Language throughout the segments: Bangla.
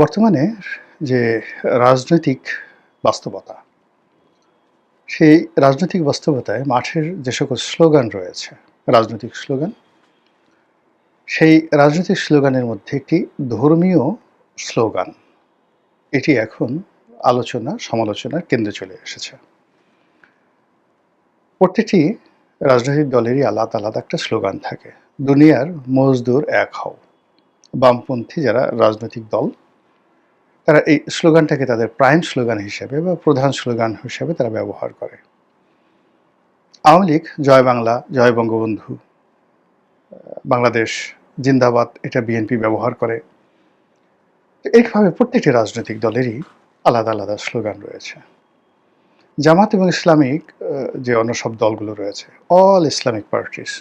বর্তমানে যে রাজনৈতিক বাস্তবতা, সেই রাজনৈতিক বাস্তবতায় মাঠের যে সকল স্লোগান রয়েছে, রাজনৈতিক স্লোগান, সেই রাজনৈতিক স্লোগানের মধ্যে একটি ধর্মীয় স্লোগান, এটি এখন আলোচনা সমালোচনার কেন্দ্রে চলে এসেছে। প্রত্যেকটি রাজনৈতিক দলেরই আলাদা আলাদা একটা স্লোগান থাকে। দুনিয়ার মজদুর এক হও। বামপন্থী যারা রাজনৈতিক দল, তারা এই স্লোগানটাকে তাদের প্রাইম স্লোগান হিসেবে বা প্রধান স্লোগান হিসেবে তারা ব্যবহার করে। আওয়ামী লীগ জয় বাংলা, জয় বঙ্গবন্ধু, বাংলাদেশ জিন্দাবাদ, এটা বিএনপি ব্যবহার করে। এইভাবে প্রত্যেকটি রাজনৈতিক দলেরই আলাদা আলাদা স্লোগান রয়েছে। জামাত এবং ইসলামিক যে অন্য সব দলগুলো রয়েছে, অল ইসলামিক পার্টিস,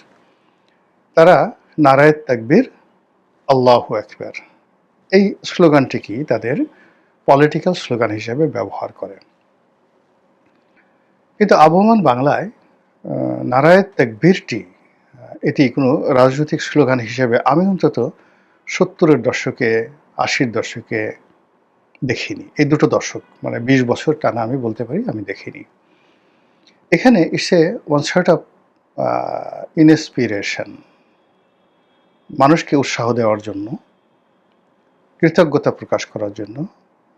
তারা নারায়ে তাকবীর, আল্লাহু আকবার, এই স্লোগানটিকে তাদের পলিটিক্যাল স্লোগান হিসেবে ব্যবহার করে। কিন্তু আবহমান বাংলায় নারায়ে তাকবীরটি এটি কোনো রাজনৈতিক স্লোগান হিসেবে আমি অন্তত ৭০-এর দশকে, ৮০-র দশকে দেখিনি। এই দুটো দশক মানে ২০ বছর টানা আমি বলতে পারি আমি দেখিনি। এখানে it's one sort of inspiration, মানুষকে উৎসাহ দেওয়ার জন্য, কৃতজ্ঞতা প্রকাশ করার জন্য,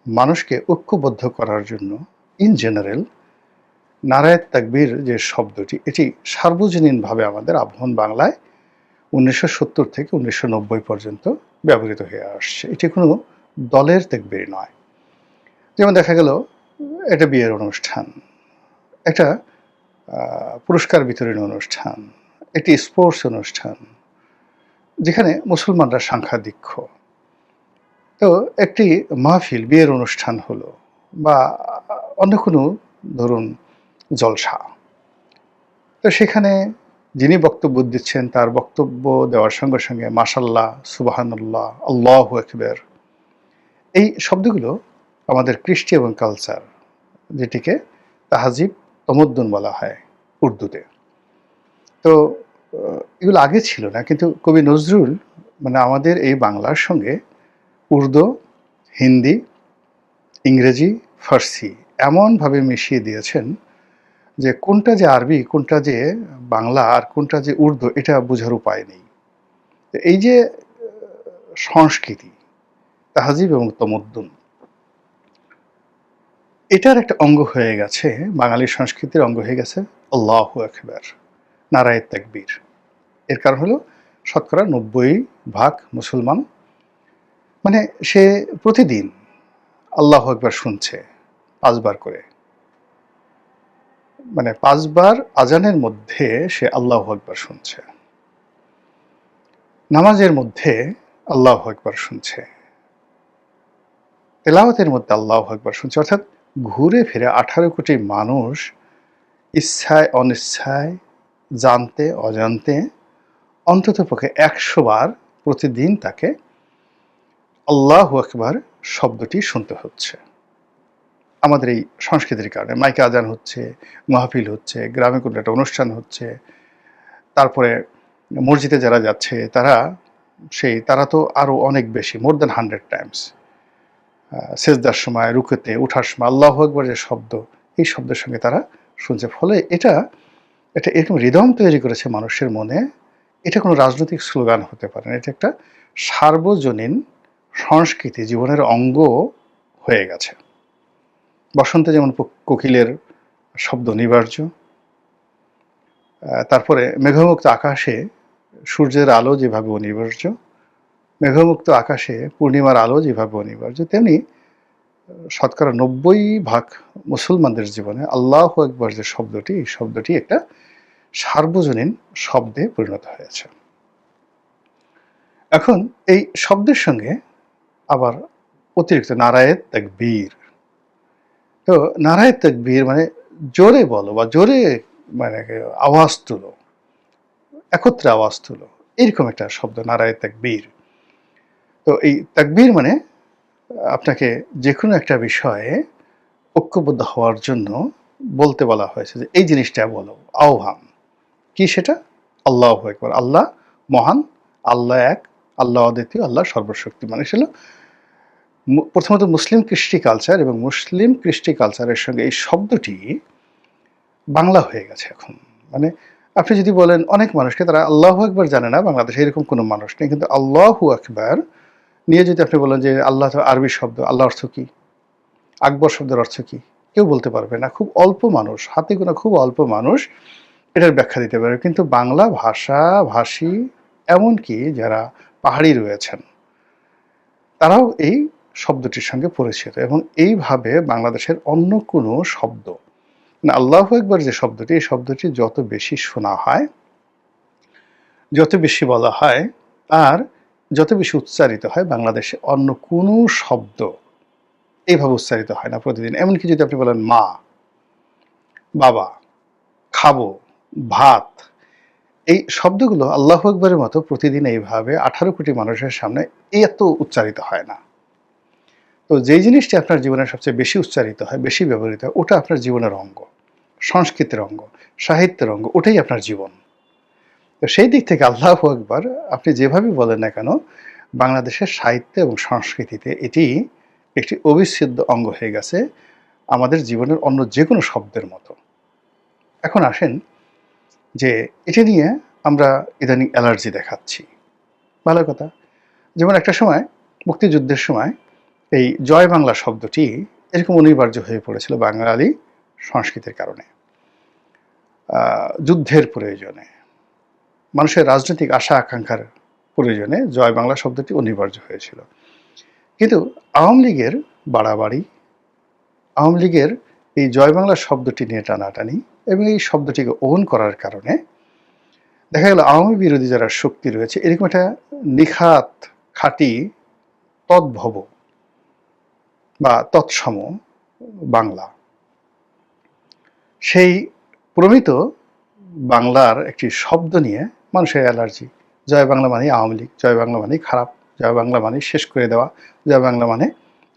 মানুষকে ঐক্যবদ্ধ করার জন্য ইন জেনারেল নারায়ে তাকবীর যে শব্দটি, এটি সার্বজনীনভাবে আমাদের আবহমান বাংলায় ১৯৭০ থেকে ১৯৯০ পর্যন্ত ব্যবহৃত হয়ে আসছে। এটি কোনো দলের তাকবীর নয়। যেমন দেখা গেল একটা বিয়ের অনুষ্ঠান, একটা পুরস্কার বিতরণী অনুষ্ঠান, একটি স্পোর্টস অনুষ্ঠান, যেখানে মুসলমানরা সংখ্যাধিক্য, তো একটি মাহফিল, বিয়ের অনুষ্ঠান হলো বা অন্য কোনো ধরুন জলসা, তো সেখানে যিনি বক্তব্য দিচ্ছেন তার বক্তব্য দেওয়ার সঙ্গে সঙ্গে মাশাল্লাহ, সুবহানাল্লাহ, আল্লাহু আকবার, এই শব্দগুলো আমাদের কৃষ্টি এবং কালচার, যেটিকে তাহাজিব তমদ্দুন বলা হয় উর্দুতে। তো এগুলো আগে ছিল না, কিন্তু কবি নজরুল মানে আমাদের এই বাংলার সঙ্গে উর্দু, হিন্দি, ইংরেজি, ফার্সি এমনভাবে মিশিয়ে দিয়েছেন যে কোনটা যে আরবি, কোনটা যে বাংলা আর কোনটা যে উর্দু, এটা বোঝার উপায় নেই। এই যে সংস্কৃতি, তাহাজিব এবং তমদ্দুন, এটার একটা অঙ্গ হয়ে গেছে, বাঙালি সংস্কৃতির অঙ্গ হয়ে গেছে আল্লাহু আকবার, নারায়ে তাকবীর। এর কারণ হলো শতকরা ৯০% মুসলমান, মানে সে প্রতিদিন আল্লাহু আকবার শুনছে ৫ বার করে, মানে ৫ বার আজানের মধ্যে সে আল্লাহু আকবার শুনছে, নামাজের মধ্যে আল্লাহু আকবার শুনছে, তেলাওয়াতের মধ্যে আল্লাহু আকবার শুনছে। অর্থাৎ ঘুরে ফিরে ১৮ কোটি মানুষ ইচ্ছায় অনিচ্ছায়, জানতে অজান্তে অন্ততপক্ষে ১০০ বার প্রতিদিন তাকে আল্লাহু আকবার শব্দটি শুনতে হচ্ছে। আমাদের এই সংস্কৃতির কারণে মাইকে আজান হচ্ছে, মাহফিল হচ্ছে, গ্রামে কোনো একটা অনুষ্ঠান হচ্ছে, তারপরে মসজিদে যারা যাচ্ছে তারা তো আরও অনেক বেশি, মোর দ্যান 100 টাইমস সেজদার সময়, রুকুতে ওঠার সময় আল্লাহু আকবার যে শব্দ, এই শব্দের সঙ্গে তারা শুনছে। ফলে এটা এরকম রিদম তৈরি করেছে মানুষের মনে। এটা কোনো রাজনৈতিক স্লোগান হতে পারে না, এটা একটা সার্বজনীন সংস্কৃতি, জীবনের অঙ্গ হয়ে গেছে। বসন্তে যেমন কোকিলের শব্দ অনিবার্য, তারপরে মেঘমুক্ত আকাশে সূর্যের আলো যেভাবে অনিবার্য, মেঘমুক্ত আকাশে পূর্ণিমার আলো যেভাবে অনিবার্য, তেমনি শতকরা ৯০% মুসলমানদের জীবনে আল্লাহু আকবার যে শব্দটি, এই শব্দটি একটা সার্বজনীন শব্দে পরিণত হয়েছে। এখন এই শব্দের সঙ্গে আবার অতিরিক্ত নারায়ে তাকবীর, তো নারায়ে তাকবীর মানে জোরে বলো বা জোরে মানে আওয়াজ তুলো, একত্রে আওয়াজ তুলো, এরকম একটা শব্দ নারায়ে তাকবীর। তো এই তাকবীর মানে আপনাকে যে কোনো একটা বিষয়ে ঐক্যবদ্ধ হওয়ার জন্য বলতে বলা হয়েছে যে এই জিনিসটা বলো, আহ্বান। কি সেটা? আল্লাহু আকবার, আল্লাহ মহান, আল্লাহ এক, আল্লাহ অদ্বিতীয়, আল্লাহ সর্বশক্তিমান। এটা হলো প্রথমত মুসলিম কৃষ্টি কালচার এবং মুসলিম কৃষ্টি কালচারের সঙ্গে এই শব্দটি বাংলা হয়ে গেছে এখন। মানে আপনি যদি বলেন অনেক মানুষকে, তারা আল্লাহু আকবার জানে না, বাংলাদেশে এরকম কোনো মানুষ নেই, কিন্তু আল্লাহু আকবার নিয়ে যদি আপনি বলেন যে আল্লাহ তো আরবি শব্দ, আল্লাহ অর্থ কী, আকবর শব্দের অর্থ কী, কেউ বলতে পারবে না। খুব অল্প মানুষ, হাতে গোনা খুব অল্প মানুষ এটার ব্যাখ্যা দিতে পারে। কিন্তু বাংলা ভাষী এমনকি যারা পাহাড়ি রয়েছেন তারাও এই শব্দটির সঙ্গে পরিচিত, এবং এইভাবে বাংলাদেশের অন্য কোনো শব্দ, মানে আল্লাহু আকবার যে শব্দটি, এই শব্দটি যত বেশি শোনা হয়, যত বেশি বলা হয়, আর যত বেশি উচ্চারিত হয়, বাংলাদেশে অন্য কোনো শব্দ এইভাবে উচ্চারিত হয় না প্রতিদিন। এমনকি যদি আপনি বলেন মা, বাবা, খাবো, ভাত, এই শব্দগুলো আল্লাহু আকবারের মতো প্রতিদিন এইভাবে 18 কোটি মানুষের সামনে এত উচ্চারিত হয় না। তো যেই জিনিসটি আপনার জীবনের সবচেয়ে বেশি উচ্চারিত হয়, বেশি ব্যবহৃত হয়, ওটা আপনার জীবনের অঙ্গ, সংস্কৃতির অঙ্গ, সাহিত্যের অঙ্গ, ওটাই আপনার জীবন। তো সেই দিক থেকে আল্লাহু আকবার আপনি যেভাবে বলেন না কেন, বাংলাদেশের সাহিত্য এবং সংস্কৃতিতে এটি একটি অবিচ্ছেদ্য অঙ্গ হয়ে গেছে, আমাদের জীবনের অন্য যে কোনো শব্দের মতো। এখন আসেন যে এটা নিয়ে আমরা ইদানিং অ্যালার্জি দেখাচ্ছি, ভালো কথা। যেমন একটা সময় মুক্তিযুদ্ধের সময় এই জয় বাংলা শব্দটি এরকম অনিবার্য হয়ে পড়েছিল বাঙালি সংস্কৃতির কারণে, যুদ্ধের প্রয়োজনে, মানুষের রাজনৈতিক আশা আকাঙ্ক্ষার প্রয়োজনে জয় বাংলা শব্দটি অনিবার্য হয়েছিল। কিন্তু আওয়ামী লীগের বাড়াবাড়ি, আওয়ামী লীগের এই জয় বাংলা শব্দটি নিয়ে টানাটানি এবং এই শব্দটিকে ওন করার কারণে দেখা গেল আওয়ামী বিরোধী যারা শক্তি রয়েছে, এরকম একটা নিখাত, খাঁটি, তদ্ভব বা তৎসম বাংলা, সেই প্রমিত বাংলার একটি শব্দ নিয়ে মানুষের অ্যালার্জি। জয় বাংলা মানে আওয়ামী লীগ, জয় বাংলা মানে খারাপ, জয় বাংলা মানে শেষ করে দেওয়া, জয় বাংলা মানে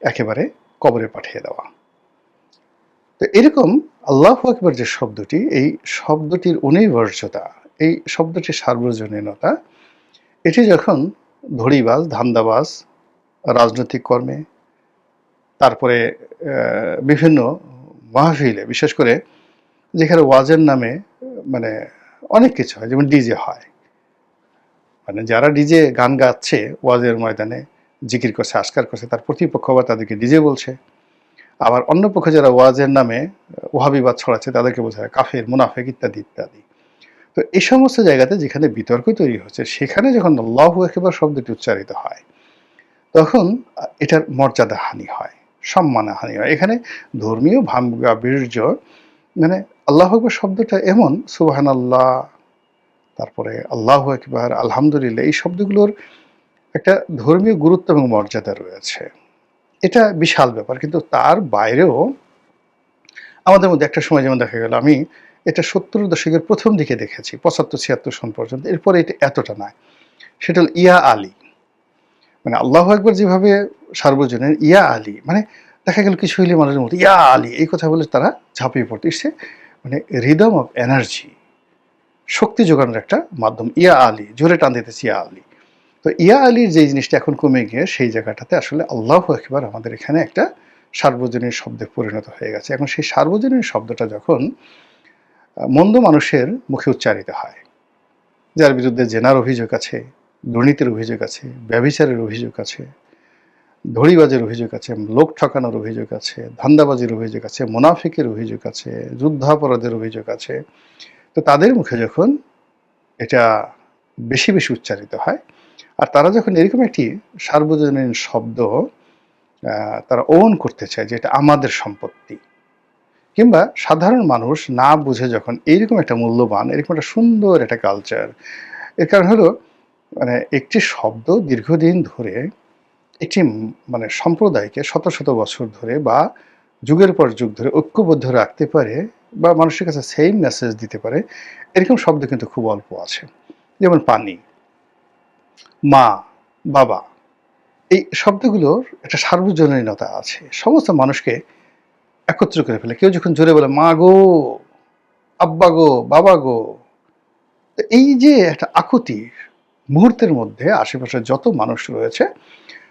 একেবারে কবরে পাঠিয়ে দেওয়া। তো এরকম আল্লাহু আকবার যে শব্দটি, এই শব্দটির অনিবার্যতা, এই শব্দটির সার্বজনীনতা, এটি যখন ধড়িবাজ, ধান্দাবাজ রাজনৈতিক কর্মে, তারপরে বিভিন্ন মাহফিলে, বিশেষ করে যেখানে ওয়াজের নামে মানে অনেক কিছু হয়, যেমন ডিজে হয়, মানে যারা ডিজে গান গাচ্ছে ওয়াজের ময়দানে, জিকির করছে, আস্কার করছে, তার প্রতিপক্ষ আবার তাদেরকে ডিজে বলছে। আবার অন্য পক্ষে যারা ওয়াজের নামে ওহাবিবাদ ছড়াচ্ছে তাদেরকে বোঝায় কাফের, মুনাফেক ইত্যাদি ইত্যাদি। তো এই সমস্ত জায়গাতে যেখানে বিতর্ক তৈরি হচ্ছে, সেখানে যখন আল্লাহু আকবার শব্দটি উচ্চারিত হয়, তখন এটার মর্যাদা হানি হয়, সম্মান হানি হয়। এখানে ধর্মীয় ভাবগাম্ভীর্য, মানে আল্লাহু আকবার শব্দটা এমন, সুবহানাল্লাহ, তারপরে আল্লাহু আকবার, আলহামদুলিল্লাহ, এই শব্দগুলোর একটা ধর্মীয় গুরুত্ব এবং মর্যাদা রয়েছে। এটা বিশাল ব্যাপার। কিন্তু তার বাইরেও আমাদের মধ্যে একটা সময় যেমন দেখা গেল, আমি এটা 70-এর দশকের প্রথম দিকে দেখেছি, 75-76 সন পর্যন্ত, এরপরে এটা এতটা নয়। সেটা হল ইয়া আলী, মানে আল্লাহু আকবার যেভাবে সার্বজনীন, ইয়া আলী মানে দেখা গেল কিছু হইলে মানুষের মধ্যে ইয়া আলী এই কথা বলে তারা ঝাঁপিয়ে পড়তে এসছে, মানে রিদম অফ এনার্জি, শক্তি যোগানোর একটা মাধ্যম। ইয়া আলী, জোরে টান দিতেছি ইয়া আলী। তো ইয়া আলীর যে জিনিসটা এখন কমে গিয়ে সেই জায়গাটাতে আসলে আল্লাহু আকবার আমাদের এখানে একটা সার্বজনীন শব্দে পরিণত হয়ে গেছে। এখন সেই সার্বজনীন শব্দটা যখন মন্দ মানুষের মুখে উচ্চারিত হয়, যার বিরুদ্ধে জেনার অভিযোগ আছে, দুর্নীতির অভিযোগ আছে, ব্যভিচারের অভিযোগ আছে, ধড়িবাজের অভিযোগ আছে, লোক ঠকানোর অভিযোগ আছে, ধান্দাবাজির অভিযোগ আছে, মুনাফিকের অভিযোগ আছে, যুদ্ধাপরাধের অভিযোগ আছে, তো তাদের মুখে যখন এটা বেশি বেশি উচ্চারিত হয়, আর তারা যখন এরকম একটি সার্বজনীন শব্দ তারা ওন করতে চায় যে এটা আমাদের সম্পত্তি, কিংবা সাধারণ মানুষ না বুঝে যখন এইরকম একটা মূল্যবান, এরকম একটা সুন্দর একটা কালচার, এর কারণ হলো মানে একটি শব্দ দীর্ঘদিন ধরে একটি মানে সম্প্রদায়কে শত শত বছর ধরে বা যুগের পর যুগ ধরে ঐক্যবদ্ধ রাখতে পারে বা মানুষের কাছে সেম মেসেজ দিতে পারে, এরকম শব্দ কিন্তু খুব অল্প আছে। যেমন পানি, মা, বাবা, এই শব্দগুলোর একটা সার্বজনীনতা আছে, সমস্ত মানুষকে একত্র করে ফেলে। কেউ যখন জোরে বলে মা গো, আব্বা গো, বাবা গো, এই যে একটা আকুতি, মুহূর্তের মধ্যে আশেপাশে যত মানুষ রয়েছে